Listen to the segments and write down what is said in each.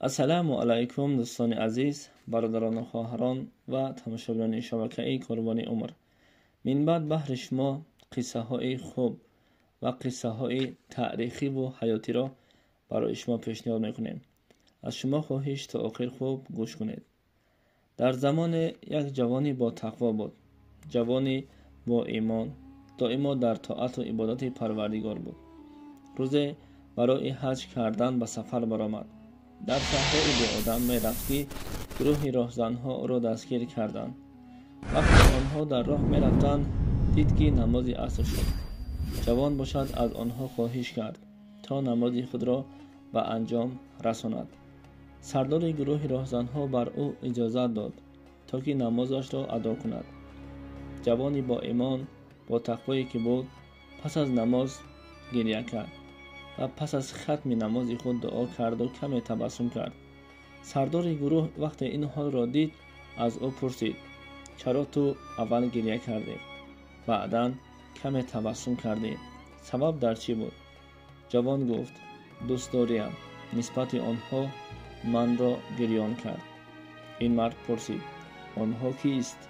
السلام علیکم دوستان عزیز، برادران و خواهران و تماشاگران شبکه کاروان عمر. من بعد بهر شما قصه های خوب و قصه های تاریخی و حیاتی را برای شما پیشنهاد میکنیم. از شما خواهش تا آخر خوب گوش کنید. در زمان یک جوانی با تقوا بود. جوانی با ایمان، دائما در طاعت و عبادت پروردگار بود. روزی برای حج کردن به سفر برآمد. در صحرای بی آدم می رفتی گروهی راهزنها او را دستگیر کردند. وقتی آنها در راه می رفتند دید که نماز عصر شد. جوان باشد از آنها خواهش کرد تا نماز خود را به انجام رساند. سردار گروه راهزنها بر او اجازت داد تا که نمازش را ادا کند. جوانی با ایمان با تقوایی که بود پس از نماز گریه کرد و پس از ختم نماز خود دعا کرد و کمی تبسم کرد. سردار گروه وقتی این حال را دید از او پرسید: چرا تو اول گریه کردی؟ بعداً کمی تبسم کردی؟ سبب در چی بود؟ جوان گفت: دوست داریم نسبت آنها من را گریان کرد. این مرد پرسید: آنها کیست؟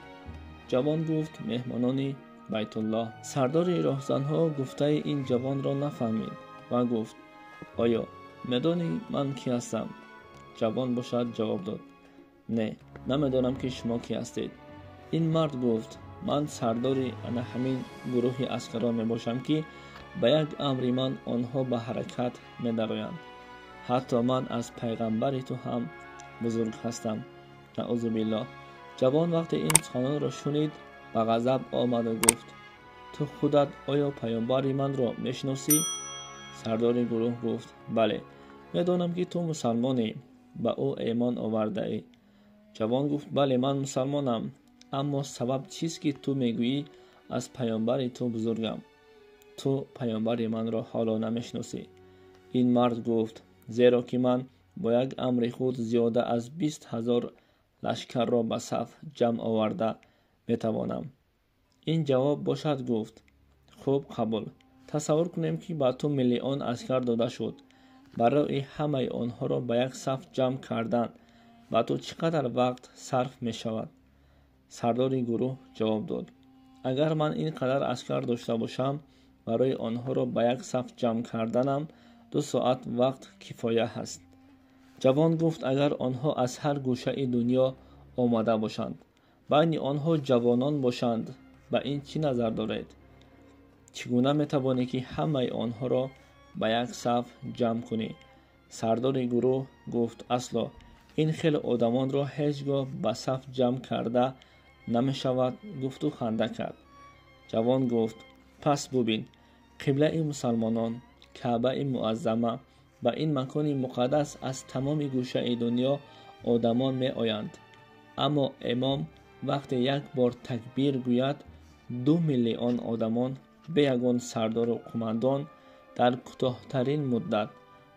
جوان گفت: مهمانان بیت الله. سردار راهزنها گفته این جوان را نفهمید و گفت: آیا میدانی من کی هستم؟ جوان باشد جواب داد: نه، نمیدانم که شما کی هستید. این مرد گفت: من سردار همین گروه عسکران می باشم که به یک امر من آنها به حرکت می درآیند. حتی من از پیغمبر تو هم بزرگ هستم. نعوذ بالله. جوان وقتی این سخنان را شنید به غضب آمد و گفت: تو خودت آیا پیامبر من را میشناسی؟ سردار گروه گفت: بله، میدانم که تو مسلمانی، به او ایمان آورده ای. جوان گفت: بله، من مسلمانم، اما سبب چیست که تو میگویی از پیامبر تو بزرگم؟ تو پیامبر من را حالا نمیشناسی. این مرد گفت: زیرا که من با یک امر خود زیاده از 20,000 لشکر را به صف جمع آورده میتوانم. این جواب باشد گفت: خوب، قبول. تصور کنیم که با تو میلیون عسکر داده شد. برای همه آنها را به یک صف جمع کردن با تو چقدر وقت صرف می شود؟ سردار گروه جواب داد: اگر من اینقدر عسکر داشته باشم برای آنها را به یک صف جمع کردنم 2 ساعت وقت کفایه است. جوان گفت: اگر آنها از هر گوشه دنیا آمده باشند، بین آنها جوانان باشند، به این چی نظر دارید؟ چگونه میتوانی که همه آنها را به یک صف جمع کنی؟ سردار گروه گفت: اصلا این خیلی آدمان را هیچگاه به صف جمع کرده نمی شود. گفت و خنده کرد. جوان گفت: پس ببین، قبله مسلمانان کعبه معظمه، به این مکان مقدس از تمام گوشه دنیا آدمان می آیند، اما امام وقتی یک بار تکبیر گوید 2 میلیون آدمان به یگان سردار و قماندان در کوتاه‌ترین مدت،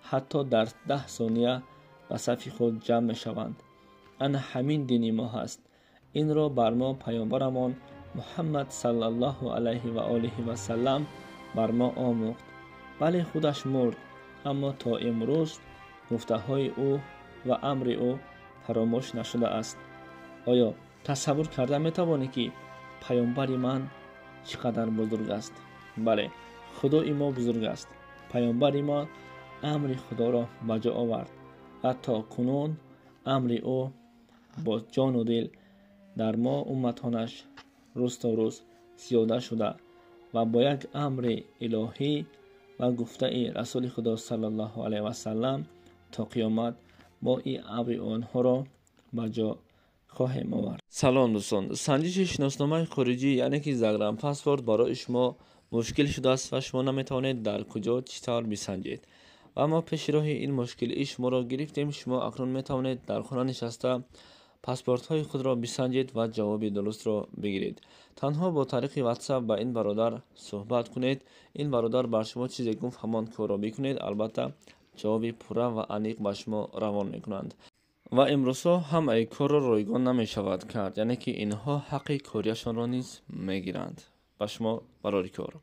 حتی در 10 ثانیه به صف خود جمع می شوند. آن همین دین ما هست. این را بر ما پیامبرمان محمد صلی الله علیه و آله و سلم بر ما آموخت. بله، خودش مرد، اما تا امروز گفته های او و امر او فراموش نشده است. آیا تصور کرده می توانی که پیامبر من چقدر بزرگ است؟ بله، خدای ما بزرگ است. پیامبر ما امر خدا را به جا آورد و تا کنون امر او با جان و دل در ما امتانش روز تا روز زیاده شده و با یک امر الهی و گفته رسول خدا صلی الله علیه و سلم تا قیامت با این امر آنها را به جا خواهیم آورد. سلام دوستان، سنجش شناسنامه خارجی یعنی که زگرم پاسپورت برای شما مشکل شده است و شما نمیتوانید در کجا چطور بسنجید. و اما پیش راه این مشکل شما را گرفتیم. شما اکنون میتوانید در خانه نشسته پاسپورت های خود را بسنجید و جواب درست را بگیرید. تنها با طریق واتساپ با این برادر صحبت کنید. این برادر بر شما چیزی گفت همان کار را بکنید. البته جواب پوره و عمیق به شما روان میکنند. و امروزها هم ای کار را رایگان نمی شود کرد، یعنی که اینها حق کاریشان را نیز میگیرند. به شما برای کار